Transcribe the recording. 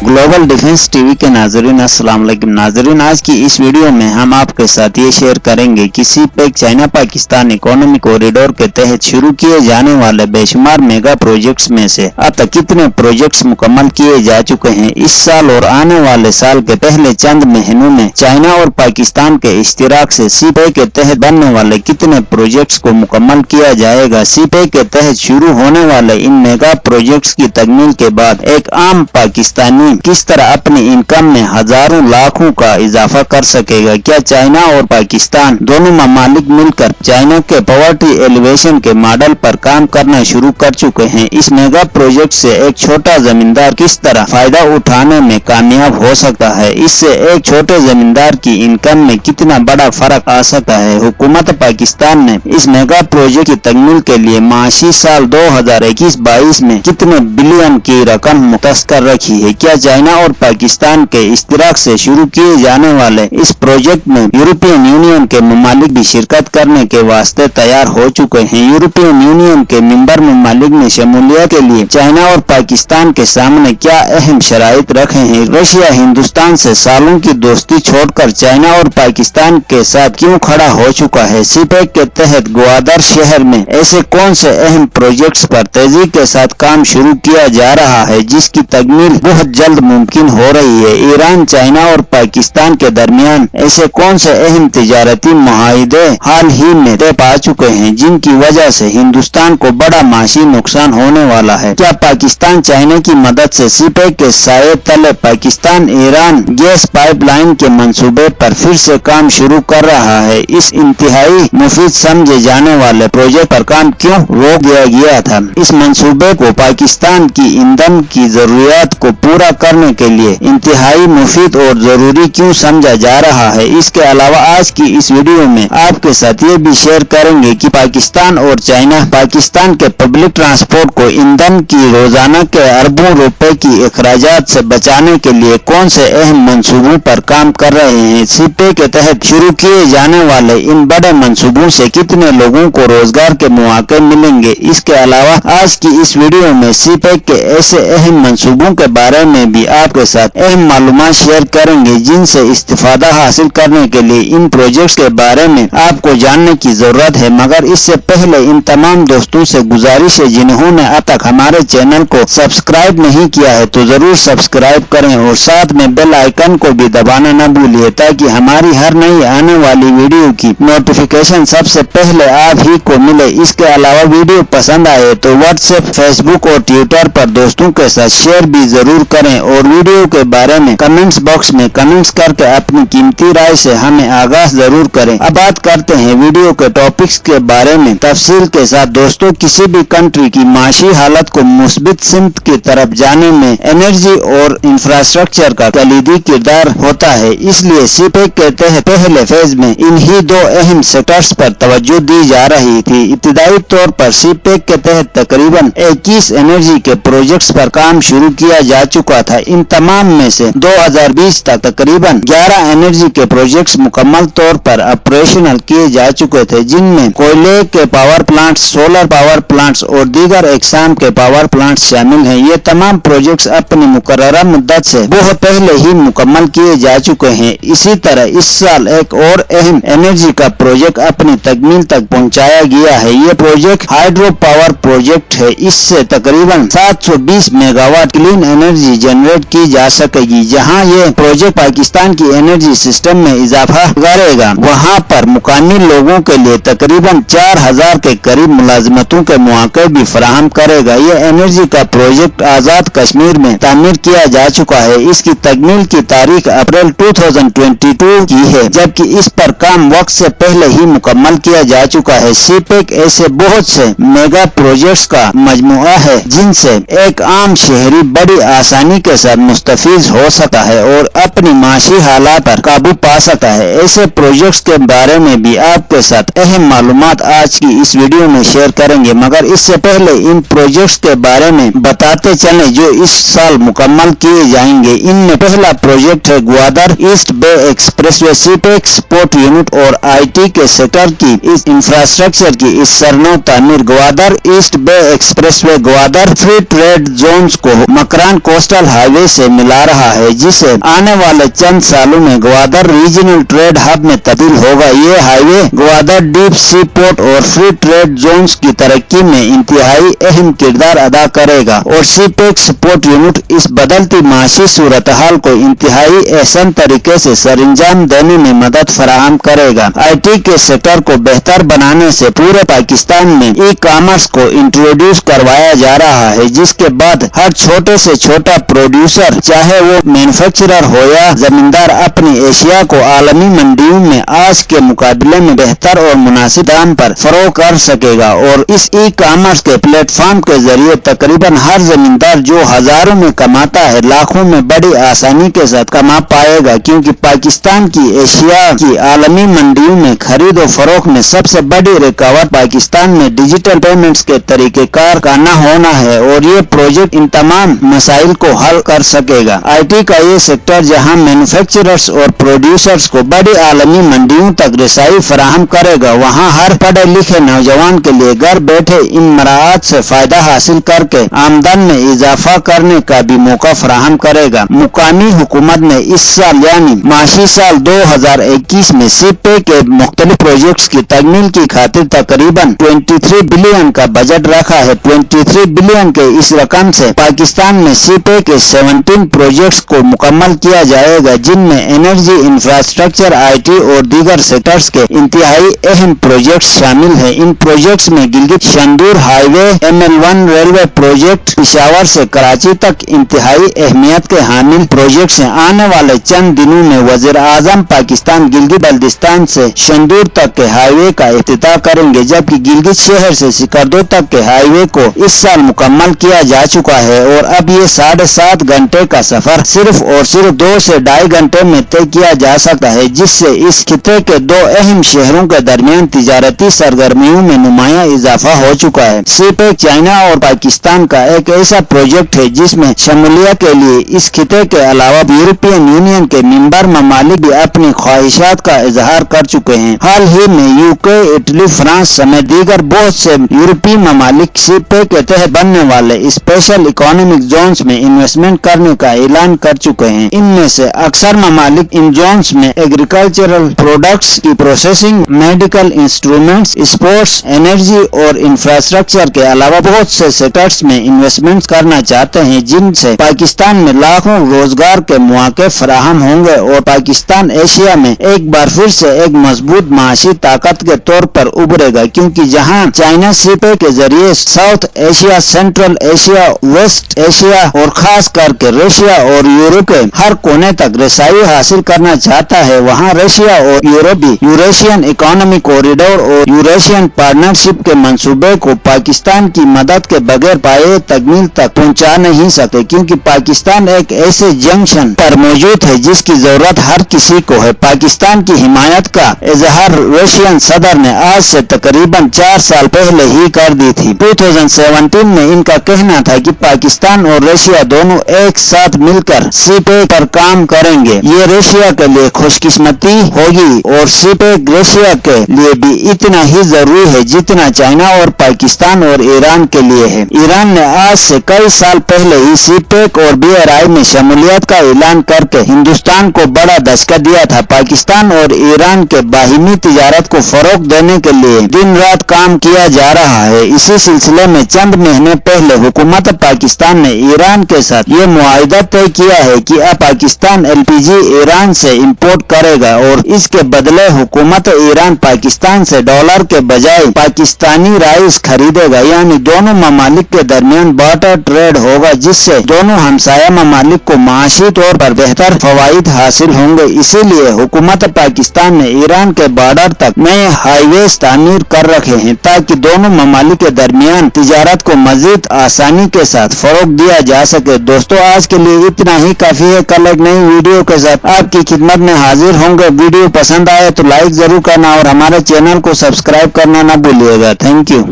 Global defence TV के नाजरीन अस्सलाम वालेकुम नाजरीन, आज की इस वीडियो में हम आपके साथ ये शेयर करेंगे कि CPEC China Pakistan economy corridor के तहत शुरू किए जाने वाले बेशुमार मेगा प्रोजेक्ट्स में से अब तक कितने प्रोजेक्ट्स मुकम्मल किए जा चुके हैं। इस साल और आने वाले साल के पहले चंद महीनों में चाइना और पाकिस्तान के इश्तिराक से सीपेक के तहत बनने वाले कितने प्रोजेक्ट्स को मुकम्मल किया जाएगा। सीपेक के तहत शुरू होने वाले इन मेगा प्रोजेक्ट्स की तकमील के बाद एक आम पाकिस्तानी किस तरह अपनी इनकम में हजारों लाखों का इजाफा कर सकेगा। क्या चाइना और पाकिस्तान दोनों ममालिक मिलकर चाइना के पॉवर्टी एलिवेशन के मॉडल पर काम करना शुरू कर चुके हैं। इस मेगा प्रोजेक्ट से एक छोटा जमींदार किस तरह फायदा उठाने में कामयाब हो सकता है, इससे एक छोटे जमींदार की इनकम में कितना बड़ा फर्क आ सकता है। हुकूमत पाकिस्तान ने इस मेगा प्रोजेक्ट की तकमील के लिए माशी साल 2021-22 में कितने बिलियन की रकम मुख्तस कर रखी है। क्या चाइना और पाकिस्तान के इश्तिराक से शुरू किए जाने वाले इस प्रोजेक्ट में यूरोपियन यूनियन के ममालिक भी शिरकत करने के वास्ते तैयार हो चुके हैं। यूरोपियन यूनियन के मेंबर ममालिक ने शमूलियत के लिए चाइना और पाकिस्तान के सामने क्या अहम शराइत रखे हैं। रशिया हिंदुस्तान से सालों की दोस्ती छोड़कर चाइना और पाकिस्तान के साथ क्यों खड़ा हो चुका है। सीपेक के तहत ग्वादर शहर में ऐसे कौन से अहम प्रोजेक्ट्स पर तेजी के साथ काम शुरू किया जा रहा है जिसकी तकमील बहुत जल्द मुमकिन हो रही है। ईरान, चाइना और पाकिस्तान के दरमियान ऐसे कौन से अहम तिजारती मुआहिदे हाल ही में तय पा चुके हैं जिनकी वजह से हिंदुस्तान को बड़ा माशी नुकसान होने वाला है। क्या पाकिस्तान चाइना की मदद से सीपेक के साये तले पाकिस्तान ईरान गैस पाइपलाइन के मंसूबे पर फिर से काम शुरू कर रहा है। इस इंतहाई मुफीद समझे जाने वाले प्रोजेक्ट पर काम क्यों रोक दिया गया था। इस मंसूबे को पाकिस्तान की ईंधन की जरूरियात को पूरा करने के लिए इंतहाई मुफीद और जरूरी क्यों समझा जा रहा है। इसके अलावा आज की इस वीडियो में आपके साथ ये भी शेयर करेंगे कि पाकिस्तान और चाइना पाकिस्तान के पब्लिक ट्रांसपोर्ट को ईंधन की रोजाना के अरबों रुपए की अखराजात से बचाने के लिए कौन से अहम मंसूबों पर काम कर रहे हैं। सीपेक के तहत शुरू किए जाने वाले इन बड़े मंसूबों से कितने लोगों को रोजगार के मौके मिलेंगे। इसके अलावा आज की इस वीडियो में सीपेक के ऐसे अहम मंसूबों के बारे में भी आपके साथ अहम मालूमात शेयर करेंगे जिनसे इस्तिफादा हासिल करने के लिए इन प्रोजेक्ट्स के बारे में आपको जानने की जरूरत है। मगर इससे पहले इन तमाम दोस्तों से गुजारिश है जिन्होंने अब तक हमारे चैनल को सब्सक्राइब नहीं किया है तो जरूर सब्सक्राइब करें और साथ में बेल आइकन को भी दबाना न भूलिए ताकि हमारी हर नई आने वाली वीडियो की नोटिफिकेशन सबसे पहले आप ही को मिले। इसके अलावा वीडियो पसंद आए तो व्हाट्सएप, फेसबुक और ट्विटर पर दोस्तों के साथ शेयर भी जरूर करें और वीडियो के बारे में कमेंट्स बॉक्स में कमेंट्स करके अपनी कीमती राय से हमें आगाह जरूर करें। अब बात करते हैं वीडियो के टॉपिक्स के बारे में तफसील के साथ। दोस्तों, किसी भी कंट्री की माशी हालत को मुस्बित सिमत की तरफ जाने में एनर्जी और इंफ्रास्ट्रक्चर का कलीदी किरदार होता है। इसलिए सीपेक के तहत पहले फेज में इन्हीं दो अहम सेक्टर्स पर तवज्जो दी जा रही थी। इब्तिदाई तौर पर सीपेक के तहत तकरीबन 21 एनर्जी के प्रोजेक्ट्स पर काम शुरू किया जा चुका था। इन तमाम में से 2020 तक तकरीबन 11 एनर्जी के प्रोजेक्ट्स मुकम्मल तौर पर ऑपरेशनल किए जा चुके थे जिनमें कोयले के power plants, solar power plants और दीगर अक़साम के पावर प्लांट्स शामिल हैं। ये तमाम प्रोजेक्ट्स अपनी मुकर्ररा मुद्दत से बहुत पहले ही मुकम्मल किए जा चुके हैं। इसी तरह इस साल एक और अहम एनर्जी का प्रोजेक्ट अपनी तकमील तक पहुंचाया गया है। ये प्रोजेक्ट हाइड्रो पावर प्रोजेक्ट है। इससे तकरीबन 720 मेगावाट क्लीन एनर्जी जनरेट की जा सकेगी। जहां ये प्रोजेक्ट पाकिस्तान की एनर्जी सिस्टम में इजाफा करेगा वहां पर मुकामी लोगों के लिए तकरीबन 4000 के करीब मुलाजमतों के मौके भी फराहम करेगा। ये एनर्जी का प्रोजेक्ट आजाद कश्मीर में तामीर किया जा चुका है। इसकी तकमील की तारीख अप्रैल 2022 की है जबकि इस पर काम वक्त से पहले ही मुकम्मल किया जा चुका है। सीपेक ऐसे बहुत से मेगा प्रोजेक्ट्स का मजमुआ है जिनसे एक आम शहरी बड़ी आसानी के साथ मुस्तफीज हो सकता है और अपनी माशी हालात पर काबू पा सकता है। ऐसे प्रोजेक्ट्स के बारे में भी आपके साथ अहम मालूमात आज की इस वीडियो में शेयर करेंगे। मगर इससे पहले इन प्रोजेक्ट्स के बारे में बताते चले जो इस साल मुकम्मल किए जाएंगे। इनमें पहला प्रोजेक्ट है Gwadar East Bay expressway. CPEC support unit और IT के सेक्टर की इस इंफ्रास्ट्रक्चर की इस सरनो तामीर Gwadar East Bay expressway Gwadar free trade zones को मकरान कोस्टल हाईवे से मिला रहा है, जिसे आने वाले चंद सालों में ग्वादर रीजनल ट्रेड हब में तब्दील होगा। ये highway Gwadar deep sea port और फ्री ट्रेड जोन्स की तरक्की में इंतहाई अहम किरदार अदा करेगा और सीपेक सपोर्ट यूनिट इस बदलती माशी सूरत हाल को इंतहाई आसान तरीके से सरंजाम देने में मदद फराहम करेगा। IT के सेक्टर को बेहतर बनाने से पूरे पाकिस्तान में ई कॉमर्स को इंट्रोड्यूस करवाया जा रहा है, जिसके बाद हर छोटे से छोटा प्रोड्यूसर, चाहे वो मैन्युफैक्चरर हो या जमींदार, अपनी एशिया को आलमी मंडियों में आज के मुकाबले में बेहतर और मुनासिब दाम पर फरोख्त कर सकेगा। और इस ई कॉमर्स के प्लेटफॉर्म के जरिए तकरीबन हर जमींदार जो हजारों में कमाता है, लाखों में बड़ी आसानी के साथ कमा पाएगा, क्योंकि पाकिस्तान की एशिया की आलमी मंडियों में खरीद और फरोख्त में सबसे बड़ी रुकावट पाकिस्तान में डिजिटल पेमेंट्स के तरीकेकार का न होना है और ये प्रोजेक्ट इन तमाम मसाइल को हल कर सकेगा। IT का ये सेक्टर जहां मैन्युफैक्चरर्स और प्रोड्यूसर्स को बड़ी आलमी मंडियों तक रसाई फराहम करेगा, वहां हर पढ़े लिखे नौजवान के लिए घर बैठे इन मराहत से फायदा हासिल करके आमदन में इजाफा करने का भी मौका फराहम करेगा। मुकामी हुकूमत ने इस साल यानी माशी साल 2021 में सीपेक के मुख्तलिफ प्रोजेक्ट्स की तकमील की खातिर तकरीबन 23 बिलियन का बजट रखा है। 23 बिलियन के इस रकम से पाकिस्तान में सीपेक के 17 प्रोजेक्ट्स को मुकम्मल किया जाएगा, जिनमें एनर्जी, इंफ्रास्ट्रक्चर, IT और दीगर सेक्टर्स के इंतहाई अहम प्रोजेक्ट्स शामिल हैं। इन प्रोजेक्ट्स में Gilgit Shandur highway, ML1 railway project, Peshawar से कराची तक इंतहाई अहमियत के हामिल प्रोजेक्ट्स हैं। आने वाले चंद दिनों में वजीर आजम पाकिस्तान गिलगित बल्दिस्तान से शंदूर तक के हाईवे का इफ्तिताह करेंगे, जबकि गिलगित शहर से सिकरदो तक के हाईवे को इस साल मुकम्मल किया जा चुका है और अब ये 7.5 घंटे का सफर सिर्फ और सिर्फ 2 से 2.5 घंटे में तय किया जा सकता है, जिससे इस खिते के 2 अहम शहरों के दरमियान तिजारती सरगर्मियों में नुमाया इजाफा हो चुका है। सीपेक चाइना और पाकिस्तान का एक ऐसा प्रोजेक्ट है जिसमें शमूलियत के लिए इस खिते के अलावा यूरोपियन यूनियन के मेंबर ममालिक भी अपनी ख्वाहिशात का इजहार कर चुके हैं। हाल ही में UK, इटली, फ्रांस समेत दीगर बहुत से यूरोपीय ममालिक सीपेक के तहत बनने वाले स्पेशल इकोनॉमिक जोन्स में इन्वेस्टमेंट करने का ऐलान कर चुके हैं। इनमें से अक्सर ममालिक इन जोन्स में एग्रीकल्चरल प्रोडक्ट्स की processing, medical instruments, sports, energy और इंफ्रास्ट्रक्चर के अलावा बहुत से सेक्टर्स में इन्वेस्टमेंट करना चाहते हैं, जिनसे पाकिस्तान में लाखों रोजगार के मौके फराहम होंगे और पाकिस्तान एशिया में एक बार फिर से एक मजबूत माशी ताकत के तौर पर उभरेगा, क्योंकि जहां चाइना सीपेक के जरिए South Asia, Central Asia, West Asia और खास करके रशिया और यूरोप के हर कोने तक रसाई हासिल करना चाहता है, वहां रशिया और यूरोप भी यूरेशियन इकोनॉमिक कॉरिडोर और यूरेशियन पार्टनरशिप के मंसूबे को पाकिस्तान की मदद के बगैर पाए तकमील तक पहुंचा नहीं सकते, क्योंकि पाकिस्तान एक ऐसे जंक्शन पर मौजूद है जिसकी जरूरत हर किसी को है। पाकिस्तान की हिमायत का इजहार रशियन सदर ने आज से तकरीबन 4 साल पहले ही कर दी थी। 2017 में इनका कहना था कि पाकिस्तान और रशिया दोनों एक साथ मिलकर सीपेक पर काम करेंगे। ये रशिया के लिए खुशकिस्मती होगी और सीपेक रशिया के लिए भी इतना ही जरूरी है जितना चाइना और पाकिस्तान और ईरान के लिए है। ईरान ने आज से कई साल पहले ही सीपेक और BRI में शमूलियत का ऐलान करके हिंदुस्तान को बड़ा धक्का दिया था। पाकिस्तान और ईरान के बाहिमी तिजारत को फरोग देने के लिए दिन रात काम किया जा रहा है। इसी सिलसिले में चंद महीने पहले हुकूमत पाकिस्तान ने ईरान के साथ ये मुआहिदा तय किया है कि अब पाकिस्तान LPG ईरान से इंपोर्ट करेगा और इसके बदले हुकूमत ईरान पाकिस्तान से डॉलर के बजाय पाकिस्तानी राइस खरीदेगा, यानी दोनों ममालिक के दरमियान बार्टर ट्रेड होगा, जिससे दोनों हमसाया ममालिक को माशी तौर पर बेहतर फवाइद हासिल होंगे। इसीलिए हुकूमत पाकिस्तान ने ईरान के बॉर्डर तक नए हाईवे तामीर कर रखे हैं ताकि दोनों ममालिक के दरमियान तिजारत को मजीद आसानी के साथ फरोग दिया जा सके। दोस्तों, आज के लिए इतना ही काफी है। कल एक नई वीडियो के साथ आपकी खिदमत में हाजिर होंगे। वीडियो पसंद आए तो लाइक जरूर करना और हमारे चैनल को सब्सक्राइब करना न भूलिएगा। Thank you.